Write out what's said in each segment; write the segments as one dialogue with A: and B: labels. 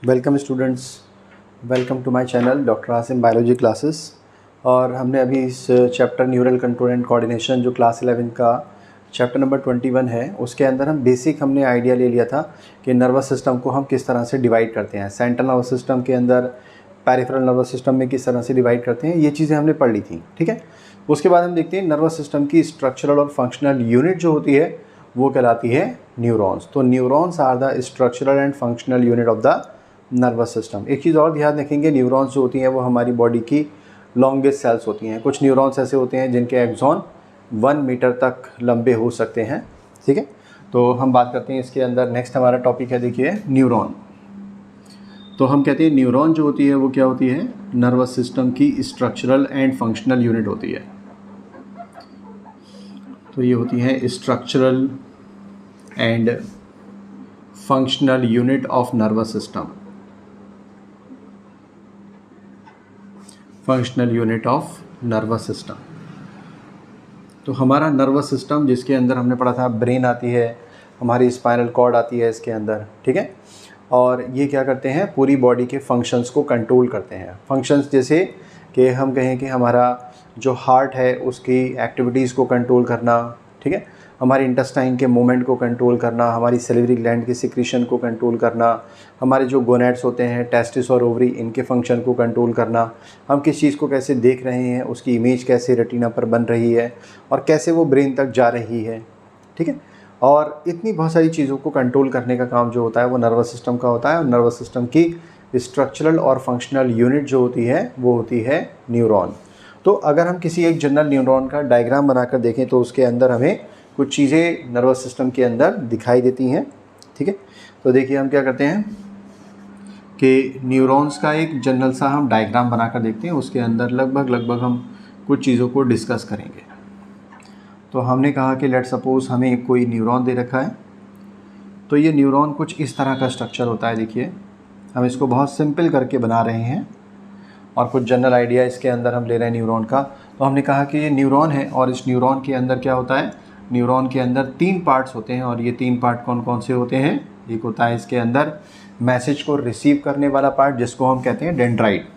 A: Welcome students, welcome to my channel doctor Asim biology classes. और हमने अभी इस chapter neural control and coordination जो क्लास 11 का चैप्टर नंबर 21 है, उसके अंदर हमने आइडिया ले लिया था कि नर्वस सिस्टम को हम किस तरह से डिवाइड करते हैं। सेंट्रल नर्वस सिस्टम के अंदर, पेरिफेरल नर्वस सिस्टम में किस तरह से डिवाइड करते हैं, ये चीज़ें हमने पढ़ ली थी। ठीक है, उसके बाद हम देखते हैं नर्वस सिस्टम की स्ट्रक्चरल और फंक्शनल यूनिट जो होती है वो कहलाती है न्यूरॉन्स। तो neurons are the structural and functional unit of the nervous system. एक चीज़ और ध्यान रखेंगे, न्यूरॉन्स जो होती हैं वो हमारी बॉडी की लॉन्गेस्ट सेल्स होती हैं। कुछ न्यूरॉन्स ऐसे होते हैं जिनके एक्सॉन 1 मीटर तक लंबे हो सकते हैं। ठीक है, तो हम बात करते हैं इसके अंदर। नेक्स्ट हमारा टॉपिक है, देखिए, न्यूरॉन। तो हम कहते हैं न्यूरॉन जो होती है वो क्या होती है, नर्वस सिस्टम की स्ट्रक्चरल एंड फंक्शनल यूनिट होती है। तो ये होती है structural and functional unit of nervous system. Functional unit of nervous system. तो हमारा नर्वस सिस्टम, जिसके अंदर हमने पढ़ा था ब्रेन आती है, हमारी स्पाइनल कॉर्ड आती है इसके अंदर। ठीक है, और ये क्या करते हैं, पूरी बॉडी के फंक्शंस को कंट्रोल करते हैं। फंक्शंस जैसे कि हम कहें कि हमारा जो हार्ट है उसकी एक्टिविटीज़ को कंट्रोल करना, ठीक है, हमारी इंटेस्टाइन के मूवमेंट को कंट्रोल करना, हमारी सैलिवरी ग्लैंड की सिक्रीशन को कंट्रोल करना, हमारे जो गोनैड्स होते हैं, टेस्टिस और ओवरी, इनके फंक्शन को कंट्रोल करना, हम किस चीज़ को कैसे देख रहे हैं, उसकी इमेज कैसे रेटिना पर बन रही है और कैसे वो ब्रेन तक जा रही है। ठीक है, और इतनी बहुत सारी चीज़ों को कंट्रोल करने का काम जो होता है वो नर्वस सिस्टम का होता है। और नर्वस सिस्टम की स्ट्रक्चरल और फंक्शनल यूनिट जो होती है वो होती है न्यूरॉन। तो अगर हम किसी एक जनरल न्यूरॉन का डायग्राम बनाकर देखें तो उसके अंदर हमें कुछ चीज़ें नर्वस सिस्टम के अंदर दिखाई देती हैं। ठीक है, तो देखिए हम क्या करते हैं कि न्यूरॉन्स का एक जनरल सा हम डायग्राम बनाकर देखते हैं। उसके अंदर लगभग हम कुछ चीज़ों को डिस्कस करेंगे। तो हमने कहा कि लेट सपोज हमें कोई न्यूरॉन दे रखा है। तो ये न्यूरॉन कुछ इस तरह का स्ट्रक्चर होता है। देखिए, हम इसको बहुत सिंपल करके बना रहे हैं और कुछ जनरल आइडिया इसके अंदर हम ले रहे हैं न्यूरॉन का। तो हमने कहा कि ये न्यूरॉन है और इस न्यूरॉन के अंदर क्या होता है, न्यूरॉन के अंदर 3 पार्ट्स होते हैं। और ये 3 पार्ट कौन कौन से होते हैं, एक होता है इसके अंदर मैसेज को रिसीव करने वाला पार्ट, जिसको हम कहते हैं डेंड्राइट।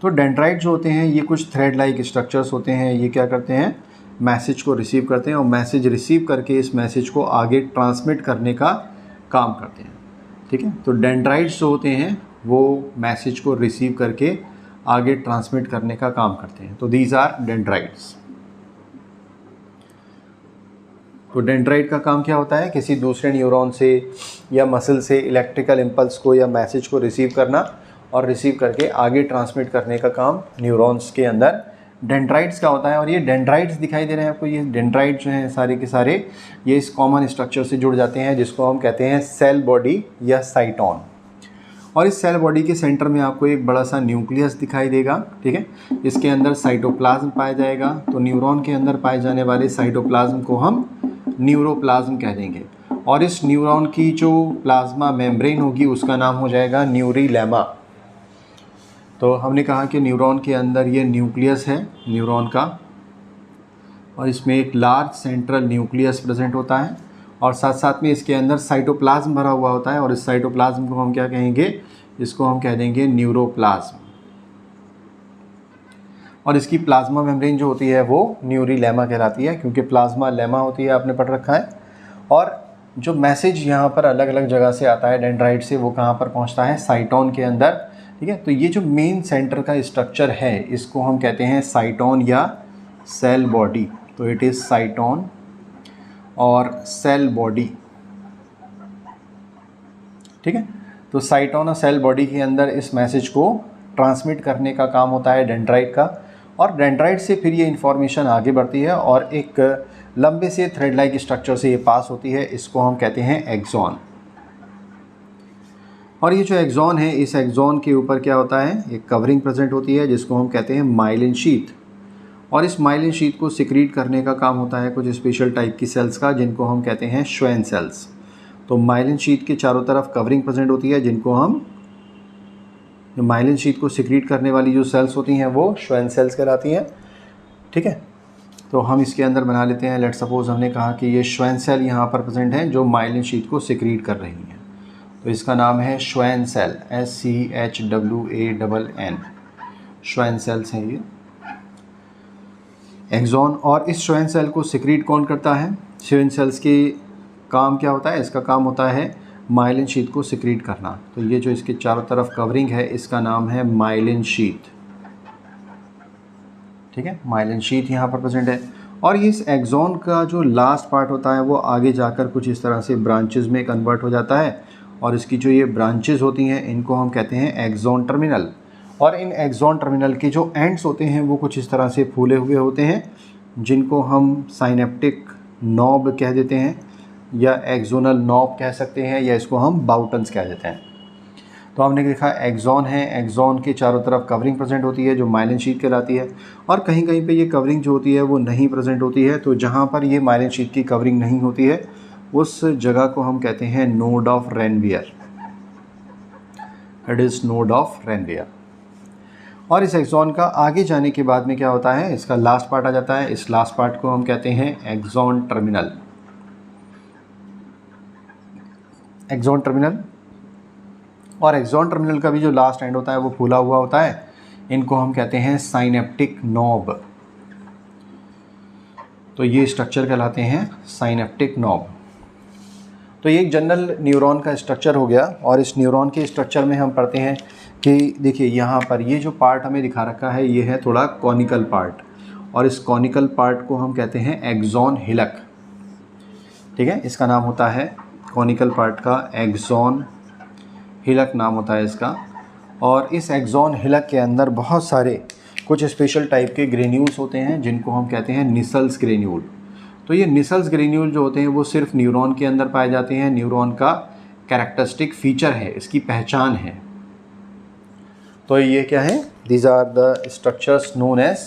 A: तो डेंड्राइट जो होते हैं ये कुछ थ्रेड लाइक स्ट्रक्चर्स होते हैं। ये क्या करते हैं, मैसेज को रिसीव करते हैं और मैसेज रिसीव करके इस मैसेज को आगे ट्रांसमिट करने का काम करते हैं। ठीक है, तो डेंड्राइट्स जो होते हैं वो मैसेज को रिसीव करके आगे ट्रांसमिट करने का काम करते हैं। तो दीज आर डेंड्राइट्स। तो डेंड्राइट का काम क्या होता है, किसी दूसरे न्यूरॉन से या मसल से इलेक्ट्रिकल इम्पल्स को या मैसेज को रिसीव करना और रिसीव करके आगे ट्रांसमिट करने का काम न्यूरॉन्स के अंदर डेंड्राइट्स का होता है। और ये डेंड्राइट्स दिखाई दे रहे हैं आपको, ये डेंड्राइट जो हैं सारे के सारे ये इस कॉमन स्ट्रक्चर से जुड़ जाते हैं, जिसको हम कहते हैं सेल बॉडी या साइटोन। और इस सेल बॉडी के सेंटर में आपको एक बड़ा सा न्यूक्लियस दिखाई देगा। ठीक है, इसके अंदर साइटोप्लाज्म पाया जाएगा। तो न्यूरॉन के अंदर पाए जाने वाले साइटोप्लाज्म को हम न्यूरोप्लाज्म कह देंगे। और इस न्यूरॉन की जो प्लाज्मा मेम्ब्रेन होगी उसका नाम हो जाएगा न्यूरीलेमा। तो हमने कहा कि न्यूरॉन के अंदर ये न्यूक्लियस है न्यूरॉन का, और इसमें एक लार्ज सेंट्रल न्यूक्लियस प्रेजेंट होता है और साथ साथ में इसके अंदर साइटोप्लाज्म भरा हुआ होता है। और इस साइटोप्लाज्म को हम क्या कहेंगे, इसको हम कह देंगे न्यूरोप्लाज्म। और इसकी प्लाज्मा मेम्ब्रेन जो होती है वो न्यूरीलेमा कहलाती है, क्योंकि प्लाज्मा लेमा होती है, आपने पढ़ रखा है। और जो मैसेज यहाँ पर अलग अलग जगह से आता है डेंड्राइट से, वो कहाँ पर पहुँचता है, साइटोन के अंदर। ठीक है, तो ये जो मेन सेंटर का स्ट्रक्चर है इसको हम कहते हैं साइटोन या सेल बॉडी। तो इट इज़ साइटोन और सेल बॉडी। ठीक है, तो साइटोन और सेल बॉडी के अंदर इस मैसेज को ट्रांसमिट करने का काम होता है डेंड्राइट का। और डेंड्राइट से फिर ये इन्फॉर्मेशन आगे बढ़ती है और एक लंबे से थ्रेड लाइक स्ट्रक्चर से ये पास होती है, इसको हम कहते हैं एक्सॉन। और ये जो एक्सॉन है, इस एक्सॉन के ऊपर क्या होता है, एक कवरिंग प्रेजेंट होती है जिसको हम कहते हैं माइलिन शीथ। और इस माइलिन शीथ को सिक्रीट करने का काम होता है कुछ स्पेशल टाइप की सेल्स का, जिनको हम कहते हैं श्वेन सेल्स। तो माइलिन शीथ के चारों तरफ कवरिंग प्रेजेंट होती है, जिनको हम, जो माइलिन शीथ को सिक्रीट करने वाली जो सेल्स होती हैं वो श्वेन सेल्स कहलाती हैं। ठीक है, तो हम इसके अंदर बना लेते हैं। लेट सपोज हमने कहा कि ये श्वेन सेल यहाँ पर प्रेजेंट हैं जो माइलिन शीथ को सिक्रीट कर रही हैं। तो इसका नाम है श्वेन सेल, SCHWANN, श्वेन सेल्स हैं ये एक्सॉन। और इस श्वेन सेल को सिक्रीट कौन करता है? श्वेन सेल्स की काम क्या होता है? इसका काम होता है माइलिन शीट को सिक्रीट करना। तो ये जो इसके चारों तरफ कवरिंग है इसका नाम है माइलिन शीट, ठीक है, माइलिन शीट यहाँ पर प्रेजेंट है। और इस एक्सॉन का जो लास्ट पार्ट होता है वो आगे जाकर कुछ इस तरह से ब्रांचेस में कन्वर्ट हो जाता है, और इसकी जो ये ब्रांचेस होती हैं इनको हम कहते हैं एक्सॉन टर्मिनल। और इन एक्सॉन टर्मिनल के जो एंड्स होते हैं वो कुछ इस तरह से फूले हुए होते हैं, जिनको हम साइनेप्टिक नॉब कह देते हैं, या एक्सोनल नॉब कह सकते हैं, या इसको हम बाउटन्स कह देते हैं। तो हमने देखा एक्सॉन है, एक्सॉन के चारों तरफ कवरिंग प्रेजेंट होती है जो माइलिन शीट कहलाती है, और कहीं कहीं पे ये कवरिंग जो होती है वो नहीं प्रेजेंट होती है। तो जहाँ पर ये माइलिन शीट की कवरिंग नहीं होती है उस जगह को हम कहते हैं node of Ranvier, it is node of Ranvier. और इस एक्सॉन का आगे जाने के बाद में क्या होता है, इसका लास्ट पार्ट आ जाता है, इस लास्ट पार्ट को हम कहते हैं एक्सॉन टर्मिनल, एक्सॉन टर्मिनल। और एक्सॉन टर्मिनल का भी जो लास्ट एंड होता है वो फूला हुआ होता है, इनको हम कहते हैं साइनेप्टिक नॉब। तो ये स्ट्रक्चर कहलाते हैं साइनेप्टिक नॉब। तो ये एक जनरल न्यूरॉन का स्ट्रक्चर हो गया। और इस न्यूरॉन के स्ट्रक्चर में हम पढ़ते हैं कि देखिए यहाँ पर ये जो पार्ट हमें दिखा रखा है ये है थोड़ा कॉनिकल पार्ट, और इस कॉनिकल पार्ट को हम कहते हैं एक्सॉन हिलक, ठीक है, इसका नाम होता है कॉनिकल पार्ट का एक्सॉन हिलक नाम होता है इसका। और इस एक्सॉन हिलक के अंदर बहुत सारे कुछ स्पेशल टाइप के ग्रेन्यूल्स होते हैं जिनको हम कहते हैं निसल्स ग्रेन्यूल। तो ये निसल्स ग्रेन्यूल जो होते हैं वो सिर्फ न्यूरॉन के अंदर पाए जाते हैं, न्यूरॉन का कैरेक्टरिस्टिक फीचर है, इसकी पहचान है। तो ये क्या है, these are the structures known as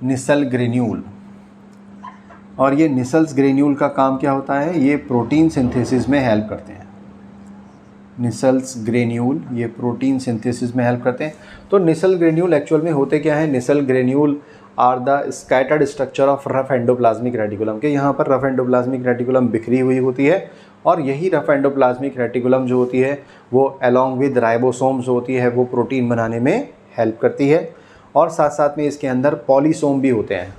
A: Nissl granule. और ये निसल्स ग्रेन्यूल का काम क्या होता है, ये प्रोटीन सिंथेसिस में हेल्प करते हैं। निसल्स ग्रेन्यूल ये प्रोटीन सिंथेसिस में हेल्प करते हैं। तो निसल ग्रेन्यूल एक्चुअल में होते क्या है, Nissl granule are the scattered structure of rough endoplasmic reticulum, के यहाँ पर रफ एंडोप्लाज्मिक रेटिकुलम बिखरी हुई होती है, और यही रफ एंडोप्लाज्मिक रेटिकुलम जो होती है वो अलॉन्ग विद राइबोसोम जो होती है वो प्रोटीन बनाने में हेल्प करती है। और साथ साथ में इसके अंदर पॉलीसोम भी होते हैं।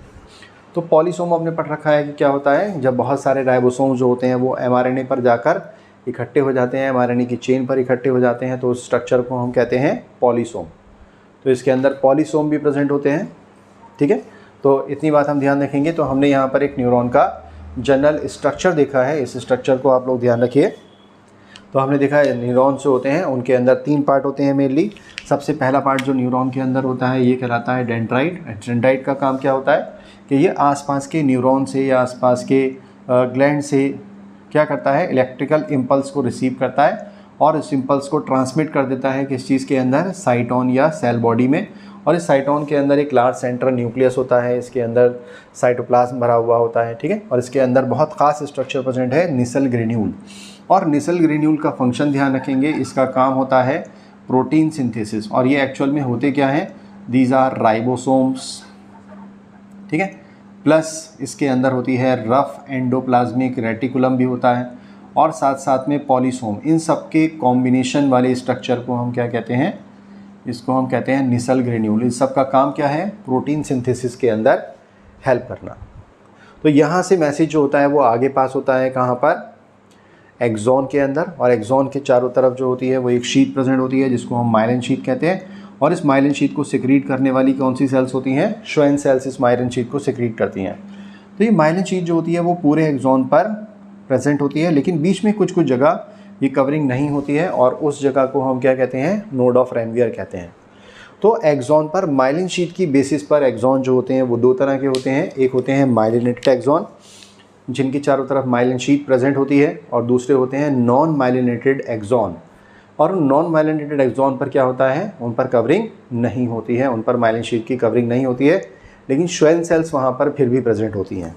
A: तो पॉलीसोम आपने पढ़ रखा है कि क्या होता है, जब बहुत सारे राइबोसोम जो होते हैं वो mRNA पर जाकर इकट्ठे हो जाते हैं, mRNA की चेन पर इकट्ठे हो जाते हैं, तो उस स्ट्रक्चर को हम कहते हैं पॉलीसोम। तो इसके अंदर पॉलीसोम भी प्रेजेंट होते हैं, ठीक है। तो इतनी बात हम ध्यान रखेंगे। तो हमने यहाँ पर एक न्यूरॉन का जनरल स्ट्रक्चर देखा है, इस स्ट्रक्चर को आप लोग ध्यान रखिए। तो हमने देखा है न्यूरॉन जो होते हैं उनके अंदर 3 पार्ट होते हैं मेनली। सबसे पहला पार्ट जो न्यूरॉन के अंदर होता है ये कहलाता है डेंड्राइट। डेंड्राइट का काम क्या होता है कि ये आसपास के न्यूरॉन से या आसपास के ग्लैंड से क्या करता है, इलेक्ट्रिकल इम्पल्स को रिसीव करता है और इस इम्पल्स को ट्रांसमिट कर देता है किस चीज़ के अंदर, साइटोन या सेल बॉडी में। और इस साइटोन के अंदर एक लार्ज सेंट्रल न्यूक्लियस होता है, इसके अंदर साइटोप्लाज्म भरा हुआ होता है, ठीक है। और इसके अंदर बहुत खास स्ट्रक्चर प्रेजेंट है निसल ग्रेन्यूल। और निसल ग्रेन्यूल का फंक्शन ध्यान रखेंगे, इसका काम होता है प्रोटीन सिंथेसिस। और ये एक्चुअल में होते क्या हैं, दीज आर राइबोसोम्स, ठीक है, प्लस इसके अंदर होती है रफ एंडोप्लाज्मिक रेटिकुलम भी होता है, और साथ साथ में पॉलीसोम। इन सब के कॉम्बिनेशन वाले स्ट्रक्चर को हम क्या कहते हैं, इसको हम कहते हैं निसल ग्रेन्यूल। इस सब का काम क्या है, प्रोटीन सिंथेसिस के अंदर हेल्प करना। तो यहाँ से मैसेज जो होता है वो आगे पास होता है कहाँ पर, एक्सॉन के अंदर। और एक्सॉन के चारों तरफ जो होती है वो एक शीट प्रेजेंट होती है जिसको हम माइलिन शीट कहते हैं। और इस माइलिन शीट को सिक्रीट करने वाली कौन सी सेल्स होती हैं, श्वेन सेल्स इस माइलिन शीट को सिक्रीट करती हैं। तो ये माइलिन शीट जो होती है वो पूरे एक्सॉन पर प्रेजेंट होती है, लेकिन बीच में कुछ कुछ जगह ये कवरिंग नहीं होती है, और उस जगह को हम क्या कहते हैं, नोड ऑफ रेनवियर कहते हैं। तो एक्सॉन पर माइलिन शीट की बेसिस पर एक्सॉन जो होते हैं वो 2 तरह के होते हैं। एक होते हैं माइलिनेटेड एक्सॉन जिनकी चारों तरफ माइलिन शीट प्रेजेंट होती है, और दूसरे होते हैं नॉन माइलिनेटेड एक्सॉन। और नॉन माइलिनेटेड एक्सॉन पर क्या होता है, उन पर कवरिंग नहीं होती है, उन पर माइलिन शीट की कवरिंग नहीं होती है, लेकिन श्वेन सेल्स वहाँ पर फिर भी प्रेजेंट होती हैं।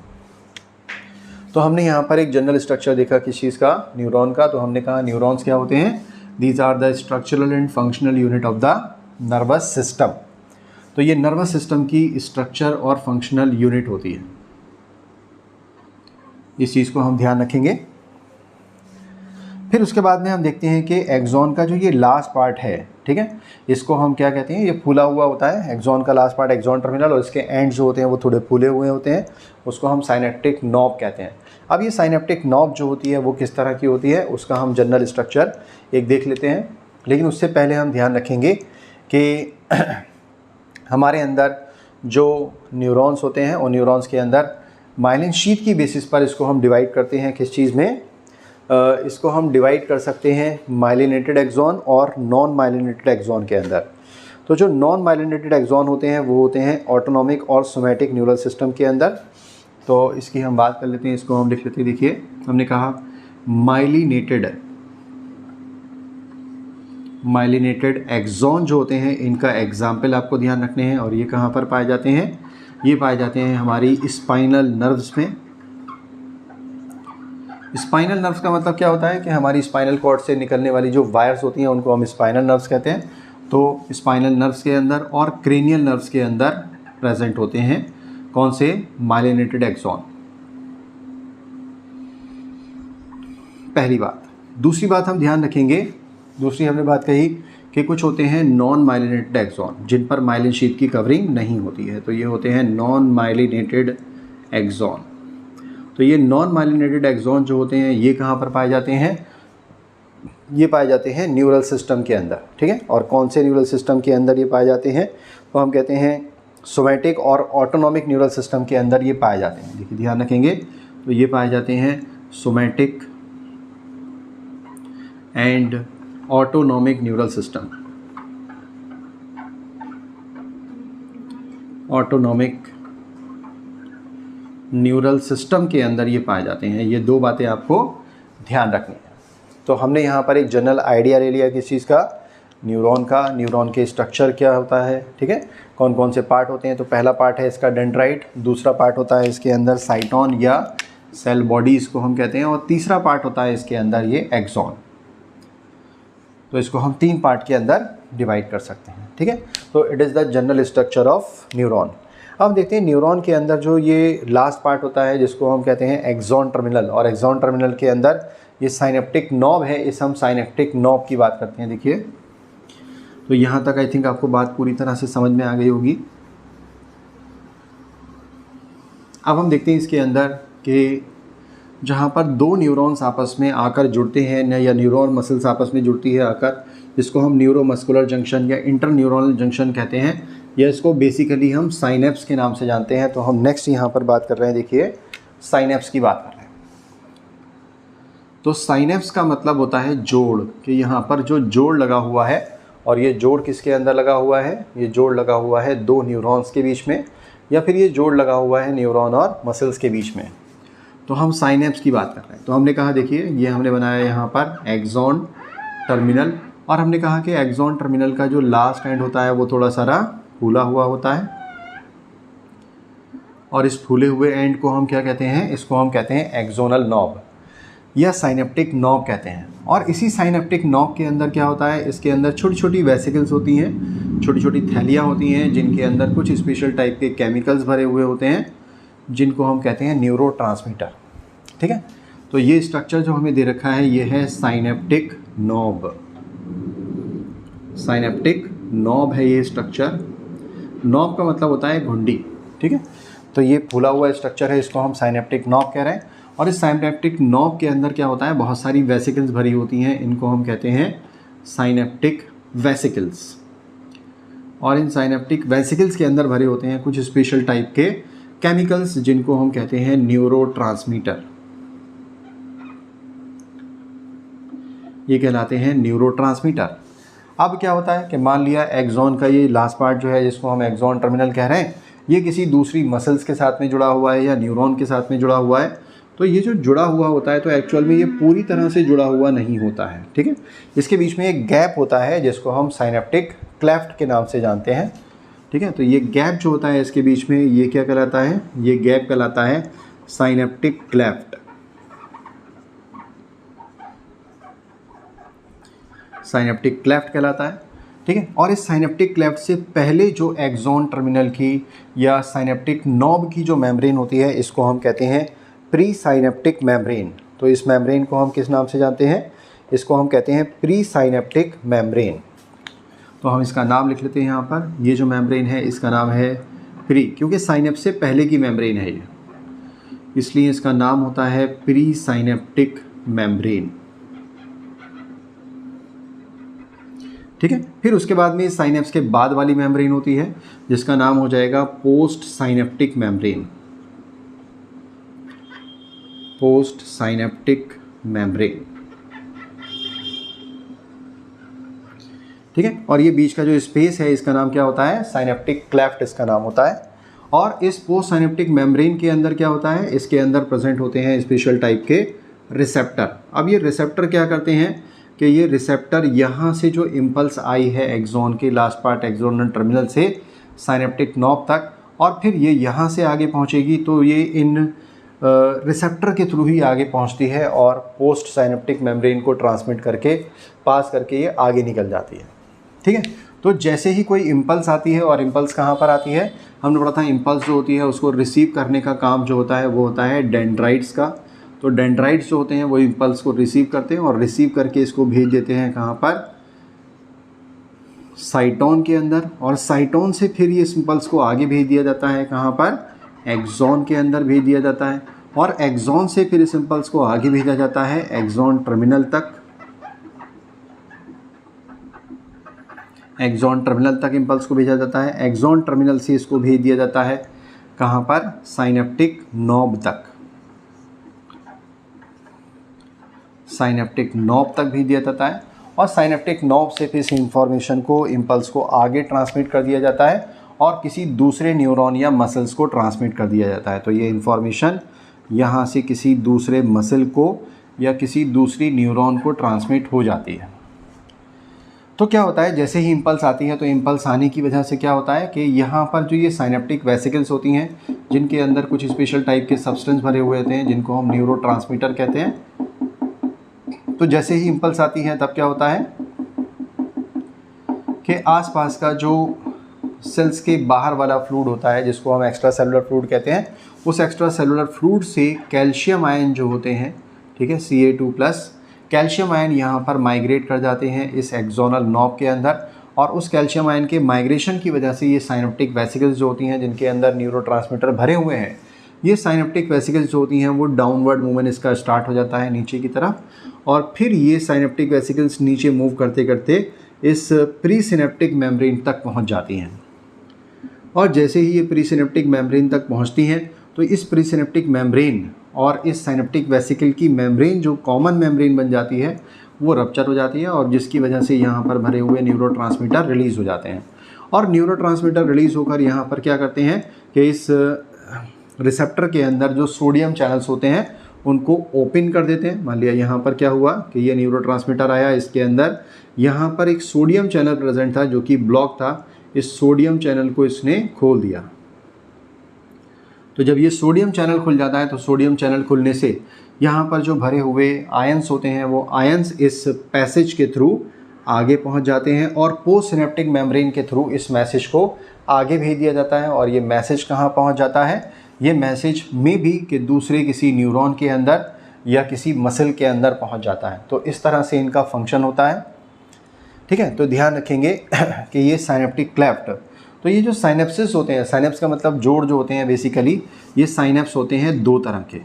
A: तो हमने यहाँ पर एक जनरल स्ट्रक्चर देखा किस चीज़ का, न्यूरॉन का। तो हमने कहा न्यूरॉन्स क्या होते हैं, these are the structural and functional unit of the nervous system. तो ये नर्वस सिस्टम की स्ट्रक्चर और फंक्शनल यूनिट होती है, इस चीज़ को हम ध्यान रखेंगे। फिर उसके बाद में हम देखते हैं कि एक्सॉन का जो ये लास्ट पार्ट है, ठीक है, इसको हम क्या कहते हैं, ये फूला हुआ होता है एक्सॉन का लास्ट पार्ट, एक्सॉन टर्मिनल, और इसके एंड जो होते हैं वो थोड़े फूले हुए होते हैं, उसको हम साइनेप्टिक नॉब कहते हैं। अब ये साइनेप्टिक नॉब जो होती है वो किस तरह की होती है, उसका हम जनरल स्ट्रक्चर एक देख लेते हैं। लेकिन उससे पहले हम ध्यान रखेंगे कि हमारे अंदर जो न्यूरॉन्स होते हैं उन न्यूरॉन्स के अंदर माइलिन शीथ की बेसिस पर इसको हम डिवाइड करते हैं। किस चीज़ में? इसको हम डिवाइड कर सकते हैं माइलिनेटेड एक्सॉन और नॉन माइलिनेटेड एक्सॉन के अंदर। तो जो नॉन माइलिनेटेड एक्सॉन होते हैं वो होते हैं ऑटोनॉमिक और सोमैटिक न्यूरल सिस्टम के अंदर। तो इसकी हम बात कर लेते हैं, इसको हम लिख लेते हैं। देखिए हमने कहा माइलिनेटेड एक्सॉन जो होते हैं इनका एग्जाम्पल आपको ध्यान रखने हैं, और ये कहाँ पर पाए जाते हैं? ये पाए जाते हैं हमारी स्पाइनल नर्व्स में। स्पाइनल नर्व्स का मतलब क्या होता है कि हमारी स्पाइनल कॉर्ड से निकलने वाली जो वायर्स होती हैं उनको हम स्पाइनल नर्व्स कहते हैं। तो स्पाइनल नर्व्स के अंदर और क्रेनियल नर्व्स के अंदर प्रेजेंट होते हैं कौन से? Myelinated axon. पहली बात। दूसरी बात हम ध्यान रखेंगे, दूसरी हमने बात कही कि कुछ होते हैं नॉन माइलिनेटेड एक्सॉन जिन पर माइलिन शीथ की कवरिंग नहीं होती है, तो ये होते हैं नॉन माइलिनेटेड एक्सॉन। तो ये नॉन माइलिनेटेड एक्सॉन जो होते हैं ये कहाँ पर पाए जाते हैं? ये पाए जाते हैं न्यूरल सिस्टम के अंदर, ठीक है। और कौन से न्यूरल सिस्टम के अंदर ये पाए जाते हैं? तो हम कहते हैं सोमैटिक और ऑटोनॉमिक न्यूरल सिस्टम के अंदर ये पाए जाते हैं। देखिए ध्यान रखेंगे, तो ये पाए जाते हैं somatic and autonomic neural system. Autonomic neural system के अंदर ये पाए जाते हैं। ये दो बातें आपको ध्यान रखनी है। तो हमने यहाँ पर एक जनरल आइडिया ले लिया किस चीज़ का? न्यूरॉन का। न्यूरॉन के स्ट्रक्चर क्या होता है, ठीक है, कौन कौन से पार्ट होते हैं। तो पहला पार्ट है इसका डेंड्राइट, दूसरा पार्ट होता है इसके अंदर साइटोन या सेल बॉडी इसको हम कहते हैं, और तीसरा पार्ट होता है इसके अंदर ये एक्सॉन। तो इसको हम 3 पार्ट के अंदर डिवाइड कर सकते हैं, ठीक है। तो it is the general structure of neuron. अब देखते हैं न्यूरॉन के अंदर जो ये लास्ट पार्ट होता है जिसको हम कहते हैं एक्सॉन टर्मिनल, और एक्सॉन टर्मिनल के अंदर ये साइनेप्टिक नॉब है, इस हम साइनेप्टिक नॉब की बात करते हैं। देखिए तो यहाँ तक आई थिंक आपको बात पूरी तरह से समझ में आ गई होगी। अब हम देखते हैं इसके अंदर कि जहाँ पर दो न्यूरॉन्स आपस में आकर जुड़ते हैं या न्यूरॉन मसल्स आपस में जुड़ती है आकर, जिसको हम न्यूरोमस्कुलर जंक्शन या इंटर न्यूरोनल जंक्शन कहते हैं, या इसको बेसिकली हम साइनेप्स के नाम से जानते हैं। तो हम नेक्स्ट यहाँ पर बात कर रहे हैं, देखिए साइनेप्स की बात कर रहे हैं। तो साइनेप्स का मतलब होता है जोड़, कि यहाँ पर जो जोड़ लगा हुआ है, और ये जोड़ किसके अंदर लगा हुआ है? ये जोड़ लगा हुआ है दो न्यूरॉन्स के बीच में, या फिर ये जोड़ लगा हुआ है न्यूरॉन और मसल्स के बीच में। तो हम साइनेप्स की बात कर रहे हैं। तो हमने कहा देखिए ये हमने बनाया यहाँ पर एक्सॉन टर्मिनल, और हमने कहा कि एक्सॉन टर्मिनल का जो लास्ट एंड होता है वो थोड़ा सारा फूला हुआ होता है, और इस फूले हुए एंड को हम क्या कहते हैं? इसको हम कहते हैं एक्सोनल नॉब या साइनेप्टिक नॉब कहते हैं। और इसी साइनेप्टिक नॉब के अंदर क्या होता है? इसके अंदर छोटी छोटी वेसिकल्स होती हैं, छोटी छोटी थैलियाँ होती हैं, जिनके अंदर कुछ स्पेशल टाइप के केमिकल्स भरे हुए होते हैं, जिनको हम कहते हैं न्यूरोट्रांसमीटर, ठीक है। तो ये स्ट्रक्चर जो हमें दे रखा है ये है साइनेप्टिक नॉब। साइनेप्टिक नॉब है ये स्ट्रक्चर। नॉब का मतलब होता है घुंडी, ठीक है। तो ये फूला हुआ स्ट्रक्चर है, इसको हम साइनेप्टिक नॉब कह रहे हैं। और इस साइनेप्टिक नॉब के अंदर क्या होता है? बहुत सारी वेसिकल्स भरी होती हैं, इनको हम कहते हैं साइनेप्टिक वेसिकल्स। और इन साइनेप्टिक वेसिकल्स के अंदर भरे होते हैं कुछ स्पेशल टाइप के केमिकल्स, जिनको हम कहते हैं न्यूरोट्रांसमीटर। ये कहलाते हैं न्यूरोट्रांसमीटर। अब क्या होता है कि मान लिया एक्सॉन का ये लास्ट पार्ट जो है, जिसको हम एक्सॉन टर्मिनल कह रहे हैं, ये किसी दूसरी मसल्स के साथ में जुड़ा हुआ है या न्यूरॉन के साथ में जुड़ा हुआ है। तो ये जो जुड़ा हुआ होता है तो एक्चुअल में ये पूरी तरह से जुड़ा हुआ नहीं होता है, ठीक है। इसके बीच में एक गैप होता है जिसको हम साइनेप्टिक क्लेफ्ट के नाम से जानते हैं, ठीक है। तो ये गैप जो होता है इसके बीच में, ये क्या कहलाता है? ये गैप कहलाता है साइनेप्टिक क्लेफ्ट। साइनेप्टिक क्लेफ्ट कहलाता है, ठीक है। और इस साइनेप्टिक क्लेफ्ट से पहले जो एक्सॉन टर्मिनल की या साइनेप्टिक नॉब की जो मेम्ब्रेन होती है, इसको हम कहते हैं प्री साइनेप्टिक मेम्ब्रेन। तो इस मेम्ब्रेन को हम किस नाम से जानते हैं? इसको हम कहते हैं प्री साइनेप्टिक मेम्ब्रेन। तो हम इसका नाम लिख लेते हैं यहाँ पर, ये जो मेम्ब्रेन है इसका नाम है प्री, क्योंकि साइनेप्स से पहले की मेम्ब्रेन है ये, इसलिए इसका नाम होता है प्री साइनेप्टिक मेम्ब्रेन। ठीक है, फिर उसके बाद में साइनेप्स के बाद वाली मेम्ब्रेन होती है जिसका नाम हो जाएगा post synaptic membrane. Post synaptic membrane, ठीक है। और ये बीच का जो स्पेस है इसका नाम क्या होता है, साइनेप्टिक क्लेफ्ट इसका नाम होता है। और इस पोस्ट साइनेप्टिक मेम्ब्रेन के अंदर क्या होता है, इसके अंदर प्रेजेंट होते हैं स्पेशल टाइप के रिसेप्टर। अब ये रिसेप्टर क्या करते हैं कि ये रिसेप्टर यहाँ से जो इम्पल्स आई है एक्सॉन के लास्ट पार्ट एक्सोनल टर्मिनल से साइनेप्टिक नॉब तक, और फिर ये यहाँ से आगे पहुँचेगी, तो ये इन रिसेप्टर के थ्रू ही आगे पहुँचती है और पोस्ट साइनेप्टिक मेम्ब्रेन को ट्रांसमिट करके पास करके ये आगे निकल जाती है। ठीक है, तो जैसे ही कोई इम्पल्स आती है, और इम्पल्स कहाँ पर आती है, हमने पढ़ा था इम्पल्स जो होती है उसको रिसीव करने का काम जो होता है वो होता है डेंड्राइट्स का। तो डेंड्राइट्स जो होते हैं वो इम्पल्स को रिसीव करते हैं और रिसीव करके इसको भेज देते हैं कहाँ पर, साइटोन के अंदर, और साइटोन से फिर ये इम्पल्स को आगे भेज दिया जाता है कहाँ पर, एक्सॉन के अंदर भेज दिया जाता है, और एक्सॉन से फिर इस इम्पल्स को आगे भेजा जाता है एक्सॉन टर्मिनल तक। एक्सॉन टर्मिनल तक इम्पल्स को भेजा जाता है, एक्सॉन टर्मिनल से इसको भेज दिया जाता है कहाँ पर, साइनेप्टिक नॉब तक। साइनेप्टिक नॉब तक भेज दिया जाता है, और साइनेप्टिक नॉब से फिर इस इंफॉर्मेशन को, इम्पल्स को आगे ट्रांसमिट कर दिया जाता है और किसी दूसरे न्यूरॉन या मसल्स को ट्रांसमिट कर दिया जाता है। तो ये इंफॉर्मेशन यहाँ से किसी दूसरे मसल को या किसी दूसरी न्यूरॉन को ट्रांसमिट हो जाती है। तो क्या होता है, जैसे ही इम्पल्स आती है तो इम्पल्स आने की वजह से क्या होता है कि यहाँ पर जो ये साइनेप्टिक वेसिकल्स होती हैं जिनके अंदर कुछ स्पेशल टाइप के सब्सटेंस भरे हुए होते हैं जिनको हम न्यूरोट्रांसमीटर कहते हैं। तो जैसे ही इम्पल्स आती है तब क्या होता है कि आसपास का जो सेल्स के बाहर वाला फ्लूइड होता है जिसको हम एक्स्ट्रा सेलुलर फ्लूइड कहते हैं, उस एक्स्ट्रा सेलुलर फ्लूइड से कैल्शियम आयन जो होते हैं, ठीक है, Ca2+, कैल्शियम आयन यहाँ पर माइग्रेट कर जाते हैं इस एक्सोनल नॉब के अंदर, और उस कैल्शियम आयन के माइग्रेशन की वजह से ये साइनेप्टिक वेसिकल्स जो होती हैं जिनके अंदर न्यूरोट्रांसमीटर भरे हुए हैं, ये साइनेप्टिक वेसिकल्स जो होती हैं वो डाउनवर्ड मूवमेंट इसका स्टार्ट हो जाता है नीचे की तरफ, और फिर ये साइनेप्टिक वेसिकल्स नीचे मूव करते करते इस प्री सिनेप्टिक मेम्ब्रेन तक पहुँच जाती हैं। और जैसे ही ये प्री सिनेप्टिक मेम्ब्रेन तक पहुँचती हैं तो इस प्री सिनेप्टिक मेम्ब्रेन और इस साइनेप्टिक वेसिकल की मेम्ब्रेन जो कॉमन मेम्ब्रेन बन जाती है वो रप्चर हो जाती है, और जिसकी वजह से यहाँ पर भरे हुए न्यूरोट्रांसमीटर रिलीज़ हो जाते हैं। और न्यूरोट्रांसमीटर रिलीज़ होकर यहाँ पर क्या करते हैं कि इस रिसेप्टर के अंदर जो सोडियम चैनल्स होते हैं उनको ओपन कर देते हैं। मान लिया यहाँ पर क्या हुआ कि ये न्यूरोट्रांसमीटर आया, इसके अंदर यहाँ पर एक सोडियम चैनल प्रेजेंट था जो कि ब्लॉक था, इस सोडियम चैनल को इसने खोल दिया। तो जब ये सोडियम चैनल खुल जाता है तो सोडियम चैनल खुलने से यहाँ पर जो भरे हुए आयंस होते हैं वो आयंस इस पैसेज के थ्रू आगे पहुँच जाते हैं और पोस्ट सिनेप्टिक मेम्ब्रेन के थ्रू इस मैसेज को आगे भेज दिया जाता है। और ये मैसेज कहाँ पहुँच जाता है, ये मैसेज में भी कि दूसरे किसी न्यूरॉन के अंदर या किसी मसल के अंदर पहुँच जाता है। तो इस तरह से इनका फंक्शन होता है। ठीक है, तो ध्यान रखेंगे कि ये साइनेप्टिक क्लेफ्ट, तो ये जो साइनेप्सिस होते हैं, साइनेप्स का मतलब जोड़ जो होते हैं, बेसिकली ये साइनेप्स होते हैं दो तरह के।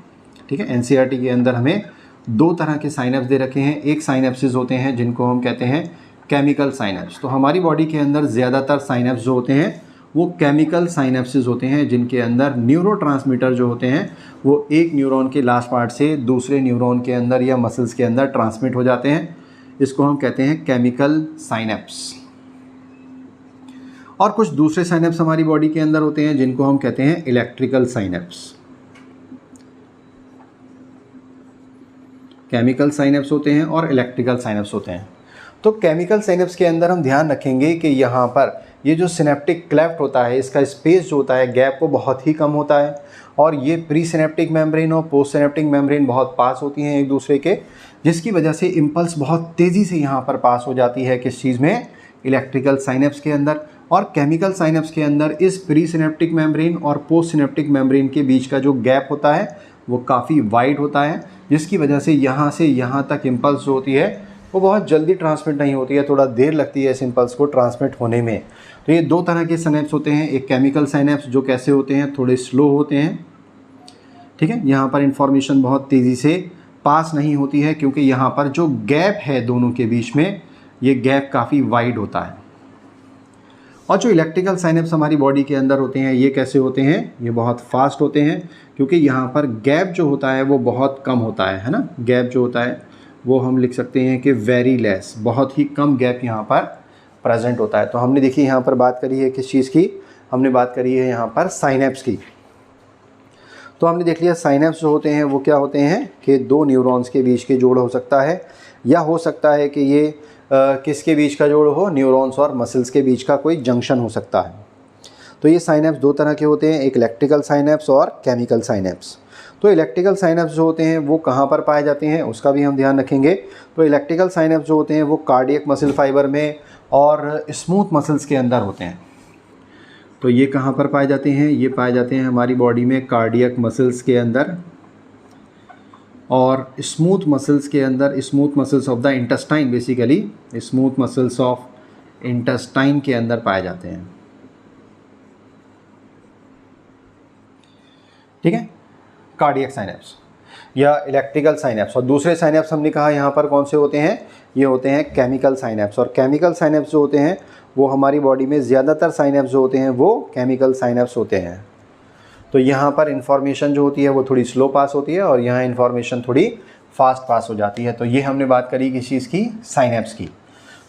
A: ठीक है, एनसीईआरटी के अंदर हमें दो तरह के साइनेप्स दे रखे हैं। एक साइनेप्सिस होते हैं जिनको हम कहते हैं केमिकल साइनेप्स। तो हमारी बॉडी के अंदर ज़्यादातर साइनेप्स जो होते हैं वो केमिकल साइनेप्सिस होते हैं जिनके अंदर न्यूरोट्रांसमीटर जो होते हैं वो एक न्यूरॉन के लास्ट पार्ट से दूसरे न्यूरॉन के अंदर या मसल्स के अंदर ट्रांसमिट हो जाते हैं। इसको हम कहते हैं केमिकल साइनेप्स। और कुछ दूसरे साइनेप्स हमारी बॉडी के अंदर होते हैं जिनको हम कहते हैं इलेक्ट्रिकल साइनेप्स। केमिकल साइनेप्स होते हैं और इलेक्ट्रिकल साइनेप्स होते हैं। तो केमिकल साइनेप्स के अंदर हम ध्यान रखेंगे कि यहाँ पर ये जो सिनेप्टिक क्लेफ्ट होता है इसका स्पेस जो होता है गैप वो बहुत ही कम होता है, और ये प्री सिनेप्टिक मेम्ब्रेन और पोस्ट सिनेप्टिक मेम्ब्रेन बहुत पास होती हैं एक दूसरे के, जिसकी वजह से इम्पल्स बहुत तेज़ी से यहाँ पर पास हो जाती है किस चीज़ में, इलेक्ट्रिकल साइनेप्स के अंदर। और केमिकल साइनेप्स के अंदर इस प्री सिनेप्टिक मेम्ब्रेन और पोस्ट सिनेप्टिक मेम्ब्रेन के बीच का जो गैप होता है वो काफ़ी वाइड होता है, जिसकी वजह से यहाँ तक इम्पल्स जो होती है वो बहुत जल्दी ट्रांसमिट नहीं होती है, थोड़ा देर लगती है इस इम्पल्स को ट्रांसमिट होने में। तो ये दो तरह के साइनेप्स होते हैं, एक केमिकल साइनेप्स जो कैसे होते हैं, थोड़े स्लो होते हैं, ठीक है। यहाँ पर इंफॉर्मेशन बहुत तेज़ी से पास नहीं होती है क्योंकि यहाँ पर जो गैप है दोनों के बीच में, ये गैप काफ़ी वाइड होता है। और जो इलेक्ट्रिकल साइनेप्स हमारी बॉडी के अंदर होते हैं, ये कैसे होते हैं, ये बहुत फास्ट होते हैं क्योंकि यहाँ पर गैप जो होता है वो बहुत कम होता है ना। गैप जो होता है वो हम लिख सकते हैं कि वेरी लेस, बहुत ही कम गैप यहाँ पर प्रेजेंट होता है। तो हमने देखिए यहाँ पर बात करी है किस चीज़ की, हमने बात करी है यहाँ पर साइनेप्स की। तो हमने देख लिया साइनेप्स जो होते हैं वो क्या होते हैं कि दो न्यूरॉन्स के बीच के जोड़ हो सकता है, या हो सकता है कि ये किसके बीच का जोड़ हो, न्यूरॉन्स और मसल्स के बीच का कोई जंक्शन हो सकता है। तो ये साइनेप्स दो तरह के होते हैं, एक इलेक्ट्रिकल साइनेप्स और केमिकल साइनेप्स। तो इलेक्ट्रिकल साइनेप्स जो होते हैं वो कहाँ पर पाए जाते हैं उसका भी हम ध्यान रखेंगे। तो इलेक्ट्रिकल साइनेप्स जो होते हैं वो कार्डियक मसल फाइबर में और स्मूथ मसल्स के अंदर होते हैं। तो ये कहाँ पर पाए जाते हैं, ये पाए जाते हैं हमारी बॉडी में कार्डियक मसल्स के अंदर और स्मूथ मसल्स के अंदर, smooth muscles of the intestine, basically smooth muscles of intestine के अंदर पाए जाते हैं, ठीक है। कार्डियक साइनेप्स या इलेक्ट्रिकल साइनेप्स। और दूसरे साइनेप्स हमने कहा यहाँ पर कौन से होते हैं, ये होते हैं केमिकल साइनेप्स। और केमिकल साइनेप्स जो होते हैं वो हमारी बॉडी में ज़्यादातर साइनेप्स जो होते हैं वो केमिकल साइनेप्स होते हैं। तो यहाँ पर इन्फॉर्मेशन जो होती है वो थोड़ी स्लो पास होती है और यहाँ इन्फॉर्मेशन थोड़ी फास्ट पास हो जाती है। तो ये हमने बात करी किस चीज़ की, साइनेप्स की।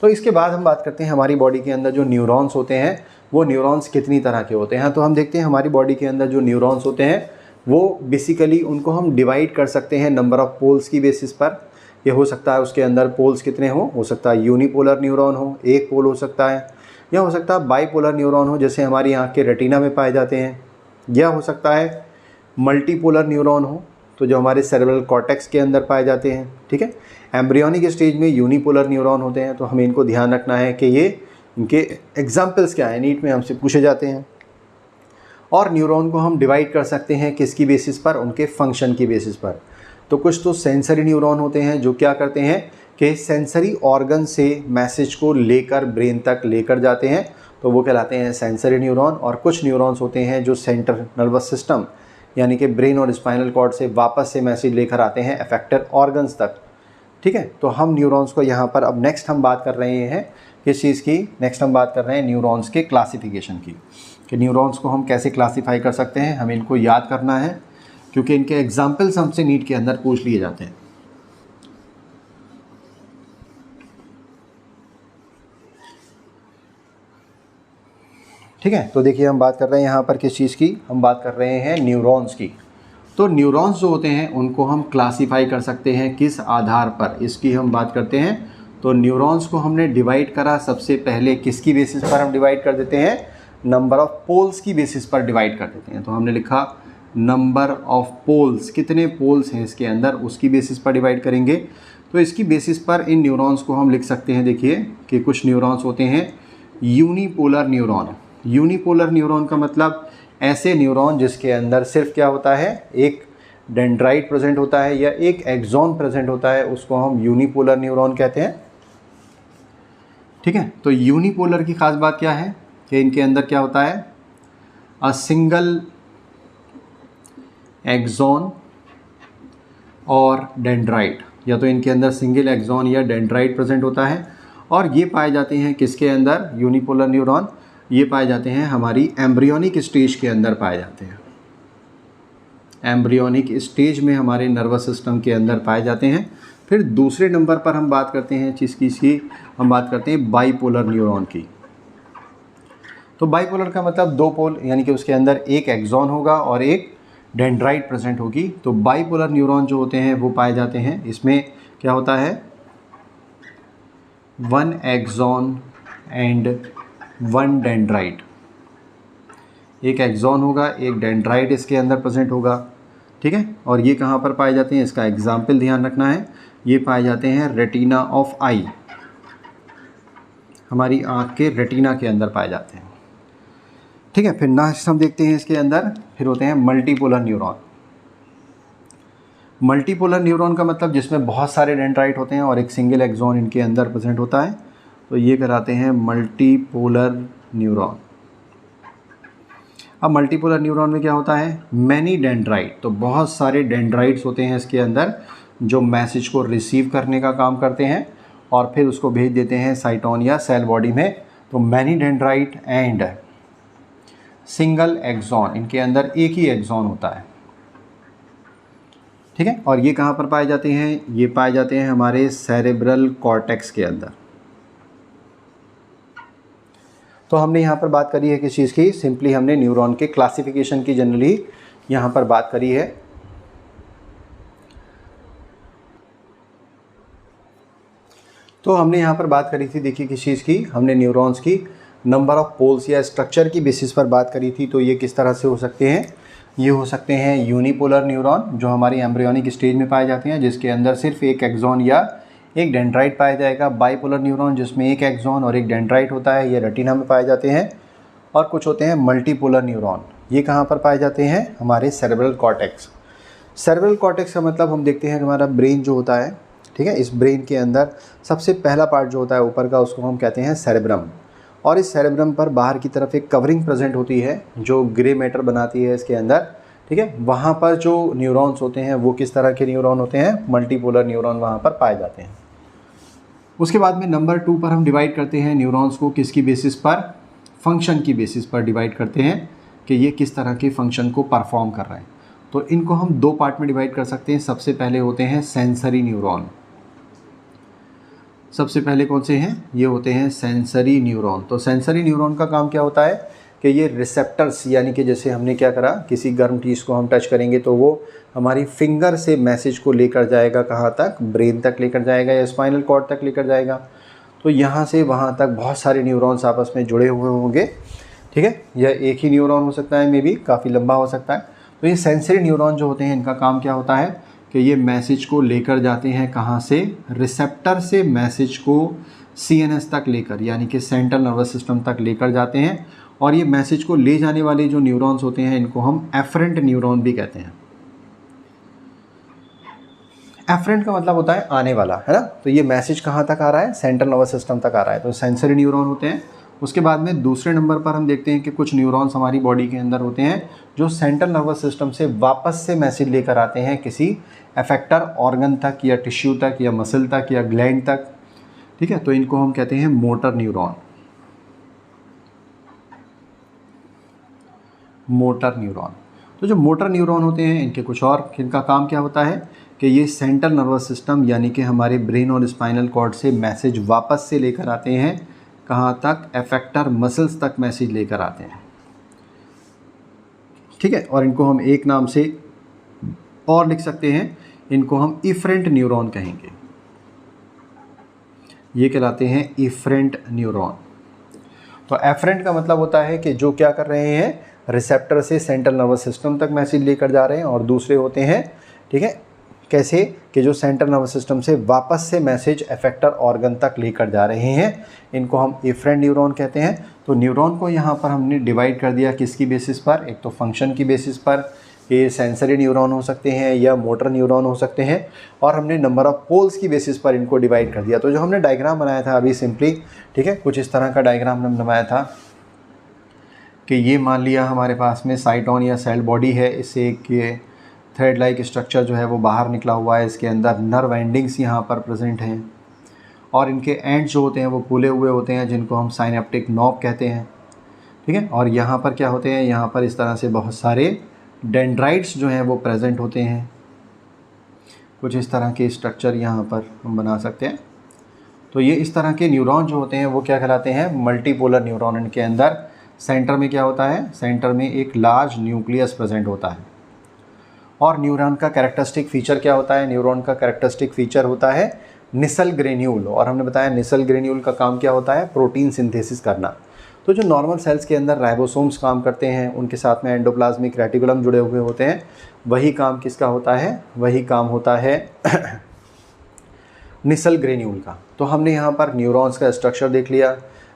A: तो इसके बाद हम बात करते हैं हमारी बॉडी के अंदर जो न्यूरॉन्स होते हैं वो न्यूरॉन्स कितनी तरह के होते हैं। तो हम देखते हैं हमारी बॉडी के अंदर जो न्यूरॉन्स होते हैं वो बेसिकली उनको हम डिवाइड कर सकते हैं नंबर ऑफ़ पोल्स की बेसिस पर। ये हो सकता है उसके अंदर पोल्स कितने हो सकता है यूनिपोलर न्यूरॉन हो, एक पोल हो सकता है, या हो सकता है बाईपोलर न्यूरॉन हो जैसे हमारी आँख के रेटिना में पाए जाते हैं, या हो सकता है मल्टीपोलर न्यूरॉन हो तो जो हमारे सेरेब्रल कॉर्टेक्स के अंदर पाए जाते हैं, ठीक है। एम्ब्रियोनिक स्टेज में यूनिपोलर न्यूरॉन होते हैं। तो हमें इनको ध्यान रखना है कि ये इनके एग्जाम्पल्स क्या हैं, नीट में हमसे पूछे जाते हैं। और न्यूरॉन को हम डिवाइड कर सकते हैं किसकी बेसिस पर, उनके फंक्शन की बेसिस पर। तो कुछ तो सेंसरी न्यूरॉन होते हैं जो क्या करते हैं कि सेंसरी ऑर्गन से मैसेज को लेकर ब्रेन तक लेकर जाते हैं, तो वो कहलाते हैं सेंसरी न्यूरॉन। और कुछ न्यूरॉन्स होते हैं जो सेंट्रल नर्वस सिस्टम यानी कि ब्रेन और स्पाइनल कॉर्ड से वापस से मैसेज लेकर आते हैं अफेक्टेड ऑर्गन्स तक, ठीक है। तो हम न्यूरॉन्स को यहाँ पर अब नेक्स्ट हम बात कर रहे हैं किस चीज़ की, नेक्स्ट हम बात कर रहे हैं न्यूरॉन्स के क्लासिफिकेशन की, कि न्यूरॉन्स को हम कैसे क्लासीफाई कर सकते हैं। हमें इनको याद करना है क्योंकि इनके एग्जाम्पल्स हमसे नीट के अंदर पूछ लिए जाते हैं। ठीक है, तो देखिए हम बात कर रहे हैं यहाँ पर किस चीज़ की, हम बात कर रहे हैं न्यूरॉन्स की। तो न्यूरॉन्स जो होते हैं उनको हम क्लासीफाई कर सकते हैं किस आधार पर, इसकी हम बात करते हैं। तो न्यूरॉन्स को हमने डिवाइड करा सबसे पहले किसकी बेसिस पर हम डिवाइड कर देते हैं, नंबर ऑफ़ पोल्स की बेसिस पर डिवाइड कर देते हैं। तो हमने लिखा नंबर ऑफ़ पोल्स, कितने पोल्स हैं इसके अंदर, उसकी बेसिस पर डिवाइड करेंगे। तो इसकी बेसिस पर इन न्यूरॉन्स को हम लिख सकते हैं, देखिए कि कुछ न्यूरॉन्स होते हैं यूनिपोलर न्यूरॉन। यूनिपोलर न्यूरॉन का मतलब ऐसे न्यूरॉन जिसके अंदर सिर्फ क्या होता है, एक डेंड्राइट प्रेजेंट होता है या एक एक्सॉन प्रेजेंट होता है, उसको हम यूनिपोलर न्यूरॉन कहते हैं, ठीक है। तो यूनिपोलर की खास बात क्या है कि इनके अंदर क्या होता है, अ सिंगल एक्सॉन और डेंड्राइट, या तो इनके अंदर सिंगल एक्सॉन या डेंड्राइट प्रेजेंट होता है। और ये पाए जाते हैं किसके अंदर, यूनिपोलर न्यूरॉन ये पाए जाते हैं हमारी एम्ब्रियोनिक स्टेज के अंदर पाए जाते हैं। एम्ब्रियोनिक स्टेज में हमारे नर्वस सिस्टम के अंदर पाए जाते हैं। फिर दूसरे नंबर पर हम बात करते हैं किसकी, हम बात करते हैं बाईपोलर न्यूरॉन की। तो बाईपोलर का मतलब दो पोल, यानी कि उसके अंदर एक एक्सॉन होगा और एक डेंड्राइट प्रेजेंट होगी। तो बाईपोलर न्यूरॉन जो होते हैं वो पाए जाते हैं, इसमें क्या होता है, one axon and one dendrite, एक एक्सॉन होगा एक डेंड्राइट इसके अंदर प्रेजेंट होगा, ठीक है। और ये कहाँ पर पाए जाते हैं, इसका एग्जाम्पल ध्यान रखना है, ये पाए जाते हैं रेटिना ऑफ आई, हमारी आँख के रेटिना के अंदर पाए जाते हैं, ठीक है। फिर नेक्स्ट हम देखते हैं इसके अंदर फिर होते हैं मल्टीपोलर न्यूरॉन। मल्टीपोलर न्यूरॉन का मतलब जिसमें बहुत सारे डेंड्राइट होते हैं और एक सिंगल एक्सॉन इनके अंदर प्रेजेंट होता है, तो ये कहलाते हैं मल्टीपोलर न्यूरॉन। अब मल्टीपोलर न्यूरॉन में क्या होता है, मैनी डेंड्राइट, तो बहुत सारे डेंड्राइट्स होते हैं इसके अंदर जो मैसेज को रिसीव करने का काम करते हैं और फिर उसको भेज देते हैं साइटोन या सेल बॉडी में। तो many dendrite and single axon, इनके अंदर एक ही एक्सॉन होता है, ठीक है। और ये कहाँ पर पाए जाते हैं, ये पाए जाते हैं हमारे सेरेब्रल कॉर्टेक्स के अंदर। तो हमने यहाँ पर बात करी है किस चीज़ की, सिंपली हमने न्यूरॉन के क्लासिफिकेशन की जनरली यहाँ पर बात करी है। तो हमने यहाँ पर बात करी थी, देखिए किस चीज़ की, हमने न्यूरॉन्स की नंबर ऑफ पोल्स या स्ट्रक्चर की बेसिस पर बात करी थी। तो ये किस तरह से हो सकते हैं, ये हो सकते हैं यूनिपोलर न्यूरॉन जो हमारी एम्ब्रियोनिक स्टेज में पाए जाते हैं, जिसके अंदर सिर्फ एक एक्सॉन या एक डेंड्राइट पाया जाएगा। बाइपोलर न्यूरॉन जिसमें एक एक्सॉन और एक डेंड्राइट होता है, ये रेटिना में पाए जाते हैं। और कुछ होते हैं मल्टीपोलर न्यूरॉन, ये कहाँ पर पाए जाते हैं, हमारे सेरेब्रल कॉर्टेक्स। सेरेब्रल कॉर्टेक्स का मतलब हम देखते हैं कि हमारा ब्रेन जो होता है, ठीक है, इस ब्रेन के अंदर सबसे पहला पार्ट जो होता है ऊपर का, उसको हम कहते हैं सेरेब्रम। और इस सेरेब्रम पर बाहर की तरफ एक कवरिंग प्रेजेंट होती है जो ग्रे मैटर बनाती है इसके अंदर, ठीक है। वहाँ पर जो न्यूरॉन्स होते हैं वो किस तरह के न्यूरॉन होते हैं, मल्टीपोलर न्यूरॉन वहाँ पर पाए जाते हैं। उसके बाद में नंबर 2 पर हम डिवाइड करते हैं न्यूरॉन्स को, किसकी बेसिस पर, फंक्शन की बेसिस पर डिवाइड करते हैं कि ये किस तरह के फंक्शन को परफॉर्म कर रहे हैं। तो इनको हम 2 पार्ट में डिवाइड कर सकते हैं। सबसे पहले होते हैं सेंसरी न्यूरॉन। सबसे पहले कौन से हैं, ये होते हैं सेंसरी न्यूरॉन। तो सेंसरी न्यूरॉन का काम क्या होता है कि ये रिसेप्टर्स, यानी कि जैसे हमने क्या करा, किसी गर्म चीज़ को हम टच करेंगे तो वो हमारी फिंगर से मैसेज को लेकर जाएगा, कहाँ तक, ब्रेन तक लेकर जाएगा या स्पाइनल कॉर्ड तक लेकर जाएगा। तो यहाँ से वहाँ तक बहुत सारे न्यूरॉन्स आपस में जुड़े हुए होंगे, ठीक है। यह एक ही न्यूरॉन हो सकता है, मे बी काफ़ी लंबा हो सकता है। तो ये सेंसरी न्यूरॉन जो होते हैं, इनका काम क्या होता है कि ये मैसेज को लेकर जाते हैं कहाँ से, रिसेप्टर से मैसेज को CNS तक लेकर, यानी कि सेंट्रल नर्वस सिस्टम तक लेकर जाते हैं। और ये मैसेज को ले जाने वाले जो न्यूरॉन्स होते हैं, इनको हम एफरेंट न्यूरॉन भी कहते हैं। एफरेंट का मतलब होता है आने वाला, है ना। तो ये मैसेज कहाँ तक आ रहा है, सेंट्रल नर्वस सिस्टम तक आ रहा है, तो सेंसरी न्यूरॉन होते हैं। उसके बाद में दूसरे नंबर पर हम देखते हैं कि कुछ न्यूरॉन्स हमारी बॉडी के अंदर होते हैं जो सेंट्रल नर्वस सिस्टम से वापस से मैसेज लेकर आते हैं किसी एफेक्टर ऑर्गन तक या टिश्यू तक या मसल तक या ग्लैंड तक, ठीक है। तो इनको हम कहते हैं मोटर न्यूरॉन। मोटर न्यूरॉन, तो जो मोटर न्यूरॉन होते हैं, इनके कुछ और, इनका काम क्या होता है कि ये सेंट्रल नर्वस सिस्टम यानी कि हमारे ब्रेन और स्पाइनल कॉर्ड से मैसेज वापस से लेकर आते हैं, कहाँ तक, एफेक्टर मसल्स तक मैसेज लेकर आते हैं, ठीक है। और इनको हम एक नाम से और लिख सकते हैं, इनको हम इफरेंट न्यूरॉन कहेंगे। ये कहलाते हैं इफरेंट न्यूरॉन। तो एफरेंट का मतलब होता है कि जो क्या कर रहे हैं, रिसेप्टर से सेंट्रल नर्वस सिस्टम तक मैसेज लेकर जा रहे हैं। और दूसरे होते हैं, ठीक है, कैसे, कि जो सेंट्रल नर्वस सिस्टम से वापस से मैसेज एफेक्टर ऑर्गन तक लेकर जा रहे हैं, इनको हम इफरेंट न्यूरॉन कहते हैं। तो न्यूरॉन को यहाँ पर हमने डिवाइड कर दिया किसकी बेसिस पर, एक तो फंक्शन की बेसिस पर, ये सेंसरी न्यूरॉन हो सकते हैं या मोटर न्यूरॉन हो सकते हैं, और हमने नंबर ऑफ पोल्स की बेसिस पर इनको डिवाइड कर दिया। तो जो हमने डायग्राम बनाया था अभी सिंपली, ठीक है, कुछ इस तरह का डायग्राम हमने बनाया था कि ये मान लिया हमारे पास में साइटोन या सेल बॉडी है, इससे एक ये थ्रेड लाइक स्ट्रक्चर जो है वो बाहर निकला हुआ है, इसके अंदर नर्व एंडिंग्स यहाँ पर प्रेजेंट हैं और इनके एंड्स जो होते हैं वो फूले हुए होते हैं, जिनको हम साइनेप्टिक नॉब कहते हैं, ठीक है। और यहाँ पर क्या होते हैं, यहाँ पर इस तरह से बहुत सारे डेंड्राइट्स जो हैं वो प्रेजेंट होते हैं। कुछ इस तरह के स्ट्रक्चर यहाँ पर हम बना सकते हैं। तो ये इस तरह के न्यूरॉन जो होते हैं वो क्या कहलाते हैं, मल्टीपोलर न्यूरॉन। इनके अंदर सेंटर में क्या होता है, सेंटर में एक लार्ज न्यूक्लियस प्रेजेंट होता है। और न्यूरॉन का कैरेक्टरिस्टिक फीचर क्या होता है, न्यूरॉन का कैरेक्टरिस्टिक फीचर होता है निसल ग्रेन्यूल। और हमने बताया निसल ग्रेन्यूल का काम क्या होता है, प्रोटीन सिंथेसिस करना। तो जो नॉर्मल सेल्स के अंदर राइबोसोम्स काम करते हैं, उनके साथ में एंडोप्लाज्मिक रेटिकुलम जुड़े हुए होते हैं, वही काम किसका होता है, वही काम होता है निसल ग्रेन्यूल का। तो हमने यहाँ पर न्यूरॉन्स का स्ट्रक्चर देख लिया,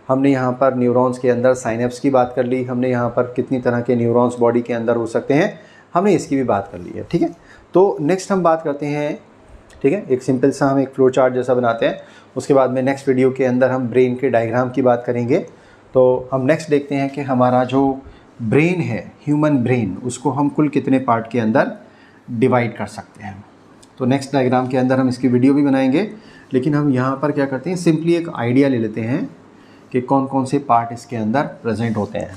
A: हमने यहाँ पर न्यूरॉन्स के अंदर साइनेप्स की बात कर ली, हमने यहाँ पर कितनी तरह के न्यूरॉन्स बॉडी के अंदर हो सकते हैं, हमने इसकी भी बात कर ली है, ठीक है। तो नेक्स्ट हम बात करते हैं, ठीक है, एक सिंपल सा हम एक फ्लो चार्ट जैसा बनाते हैं। उसके बाद में नेक्स्ट वीडियो के अंदर हम ब्रेन के डायग्राम की बात करेंगे। तो हम नेक्स्ट देखते हैं कि हमारा जो ब्रेन है, ह्यूमन ब्रेन, उसको हम कुल कितने पार्ट के अंदर डिवाइड कर सकते हैं। तो नेक्स्ट डायग्राम के अंदर हम इसकी वीडियो भी बनाएंगे, लेकिन हम यहाँ पर क्या करते हैं, सिंपली एक आइडिया ले लेते हैं कि कौन कौन से पार्ट इसके अंदर प्रेजेंट होते हैं।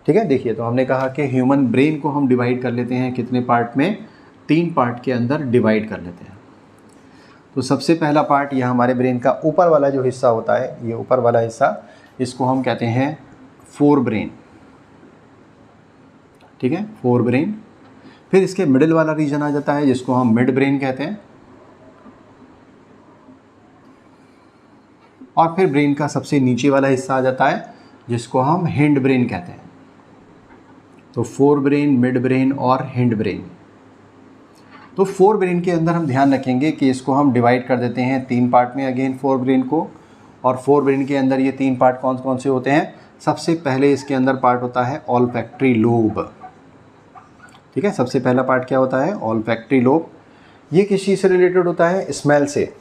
A: ठीक है, देखिए, तो हमने कहा कि ह्यूमन ब्रेन को हम डिवाइड कर लेते हैं कितने पार्ट में, 3 पार्ट के अंदर डिवाइड कर लेते हैं। तो सबसे पहला पार्ट यह हमारे ब्रेन का ऊपर वाला जो हिस्सा होता है, ये ऊपर वाला हिस्सा, इसको हम कहते हैं फोर ब्रेन। ठीक है, फोर ब्रेन। फिर इसके मिडिल वाला रीजन आ जाता है जिसको हम मिड ब्रेन कहते हैं, और फिर ब्रेन का सबसे नीचे वाला हिस्सा आ जाता है जिसको हम हिंड ब्रेन कहते हैं। तो फोर ब्रेन, मिड ब्रेन और हिंड ब्रेन। तो फोर ब्रेन के अंदर हम ध्यान रखेंगे कि इसको हम डिवाइड कर देते हैं 3 पार्ट में, अगेन फोर ब्रेन को। और फोर ब्रेन के अंदर ये 3 पार्ट कौन कौन से होते हैं। सबसे पहले इसके अंदर पार्ट होता है ऑल्फैक्टरी लोब। ठीक है, सबसे पहला पार्ट क्या होता है, ऑल्फैक्टरी लोब। ये किस चीज़ से रिलेटेड होता है, स्मेल से।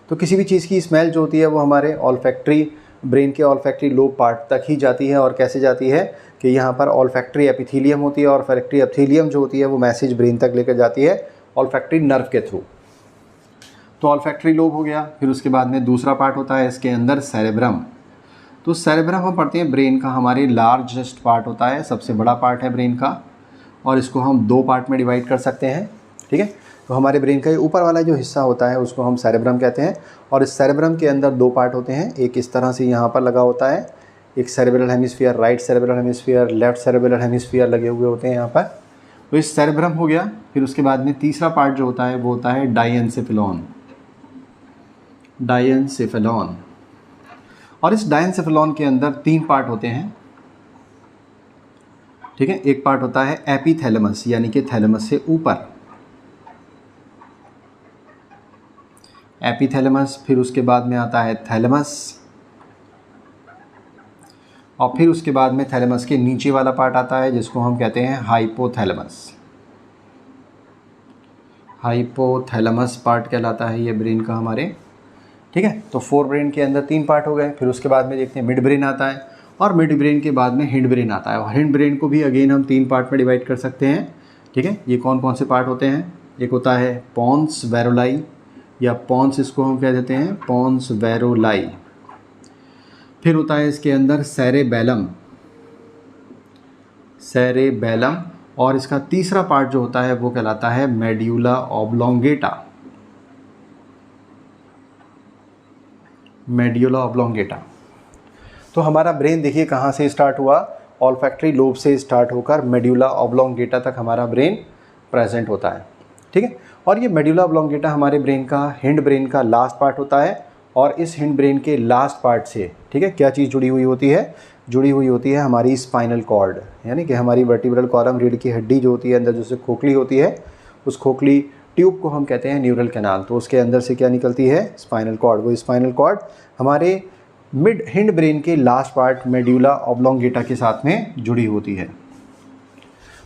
A: तो किसी भी चीज़ की स्मेल जो होती है वो हमारे ऑल्फैक्टरी ब्रेन के ऑल्फैक्टरी लोब पार्ट तक ही जाती है। और कैसे जाती है कि यहाँ पर ऑल्फैक्टरी एपिथेलियम होती है, और ऑल्फैक्टरी एपिथेलियम जो होती है वो मैसेज ब्रेन तक लेकर जाती है ऑल्फैक्टरी नर्व के थ्रू। तो ऑल्फैक्टरी लोब हो गया। फिर उसके बाद में दूसरा पार्ट होता है इसके अंदर सेरेब्रम। तो सेरेब्रम हम पढ़ते हैं ब्रेन का हमारे लार्जेस्ट पार्ट होता है, सबसे बड़ा पार्ट है ब्रेन का, और इसको हम 2 पार्ट में डिवाइड कर सकते हैं। ठीक है, तो हमारे ब्रेन का ये ऊपर वाला जो हिस्सा होता है उसको हम सेरेब्रम कहते हैं। और इस सेरेब्रम के अंदर 2 पार्ट होते हैं, एक इस तरह से यहाँ पर लगा होता है, एक cerebral hemisphere, right cerebral hemisphere, left cerebral hemisphere लगे हुए होते हैं यहाँ पर। तो इस सेरेब्रम हो गया। फिर उसके बाद में तीसरा पार्ट जो होता है वो होता है डायेंसेफेलॉन। डायेंसेफेलॉन। और इस डायेंसेफेलॉन के अंदर 3 पार्ट होते हैं। ठीक है, एक पार्ट होता है एपिथैलेमस, यानी कि थैलेमस से ऊपर, एपिथैलेमस। फिर उसके बाद में आता है थैलेमस, और फिर उसके बाद में थैलेमस के नीचे वाला पार्ट आता है जिसको हम कहते हैं हाइपोथैलेमस। हाइपोथैलेमस पार्ट कहलाता है ये ब्रेन का हमारे। ठीक है, तो फोर ब्रेन के अंदर 3 पार्ट हो गए। फिर उसके बाद में देखते हैं मिड ब्रेन आता है, और मिड ब्रेन के बाद में हिंड ब्रेन आता है। और हिंड ब्रेन को भी अगेन हम 3 पार्ट में डिवाइड कर सकते हैं। ठीक है, ये कौन कौन से पार्ट होते हैं, एक होता है पॉन्स वेरोलाई, या पॉन्स इसको हम कह देते हैं, पॉन्स वेरोलाई। फिर होता है इसके अंदर सेरेबेलम, सेरेबेलम। और इसका तीसरा पार्ट जो होता है वो कहलाता है मेड्यूला ऑब्लोंगेटा, मेड्यूला ऑब्लोंगेटा। तो हमारा ब्रेन देखिए कहाँ से स्टार्ट हुआ, ऑल्फैक्टरी लोब से स्टार्ट होकर मेड्यूला ऑब्लोंगेटा तक हमारा ब्रेन प्रेजेंट होता है। ठीक है, और ये मेड्यूला ऑब्लोंगेटा हमारे ब्रेन का, हिंड ब्रेन का लास्ट पार्ट होता है। और इस हिंड ब्रेन के लास्ट पार्ट से, ठीक है, क्या चीज़ जुड़ी हुई होती है, जुड़ी हुई होती है हमारी स्पाइनल कॉर्ड, यानी कि हमारी वर्टिब्रल कॉलम, रीढ़ की हड्डी जो होती है अंदर, जैसे खोखली होती है, उस खोखली ट्यूब को हम कहते हैं न्यूरल कैनाल। तो उसके अंदर से क्या निकलती है, स्पाइनल कॉर्ड। वो स्पाइनल कॉर्ड हमारे मिड हिंड ब्रेन के लास्ट पार्ट मेड्यूला ऑब्लोंगेटा के साथ में जुड़ी होती है।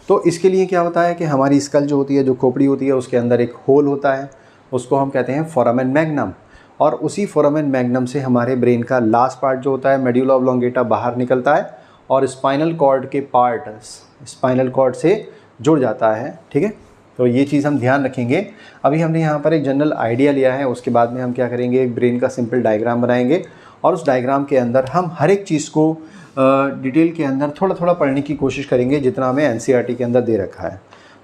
A: तो इसके लिए क्या होता है कि हमारी स्कल जो होती है, जो खोपड़ी होती है, उसके अंदर एक होल होता है, उसको हम कहते हैं फोरामेन मैग्नम। और उसी फोरामेन मैग्नम से हमारे ब्रेन का लास्ट पार्ट जो होता है मेड्यूला ऑब्लोंगेटा बाहर निकलता है, और स्पाइनल कॉर्ड के पार्ट स्पाइनल कॉर्ड से जुड़ जाता है। ठीक है, तो ये चीज़ हम ध्यान रखेंगे। अभी हमने यहाँ पर एक जनरल आइडिया लिया है, उसके बाद में हम क्या करेंगे, एक ब्रेन का सिंपल डायग्राम बनाएंगे, और उस डायग्राम के अंदर हम हर एक चीज़ को डिटेल के अंदर थोड़ा थोड़ा पढ़ने की कोशिश करेंगे, जितना हमें एनसीईआरटी के अंदर दे रखा है।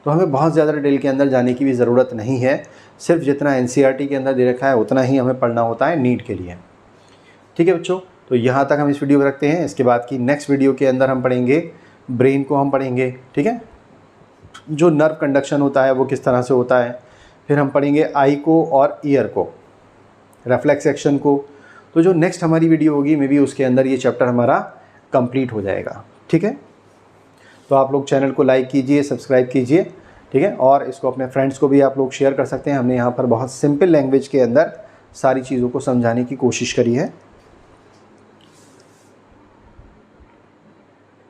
A: तो हमें बहुत ज़्यादा डिटेल के अंदर जाने की भी ज़रूरत नहीं है, सिर्फ जितना एनसीईआरटी के अंदर दे रखा है उतना ही हमें पढ़ना होता है नीट के लिए। ठीक है बच्चों, तो यहाँ तक हम इस वीडियो को रखते हैं। इसके बाद की नेक्स्ट वीडियो के अंदर हम पढ़ेंगे ब्रेन को, हम पढ़ेंगे, ठीक है, जो नर्व कंडक्शन होता है वो किस तरह से होता है। फिर हम पढ़ेंगे आई को और ईयर को, रिफ्लेक्स एक्शन को। तो जो नेक्स्ट हमारी वीडियो होगी, मे बी उसके अंदर ये चैप्टर हमारा कंप्लीट हो जाएगा। ठीक है, तो आप लोग चैनल को लाइक कीजिए, सब्सक्राइब कीजिए, ठीक है, और इसको अपने फ्रेंड्स को भी आप लोग शेयर कर सकते हैं। हमने यहाँ पर बहुत सिंपल लैंग्वेज के अंदर सारी चीज़ों को समझाने की कोशिश करी है।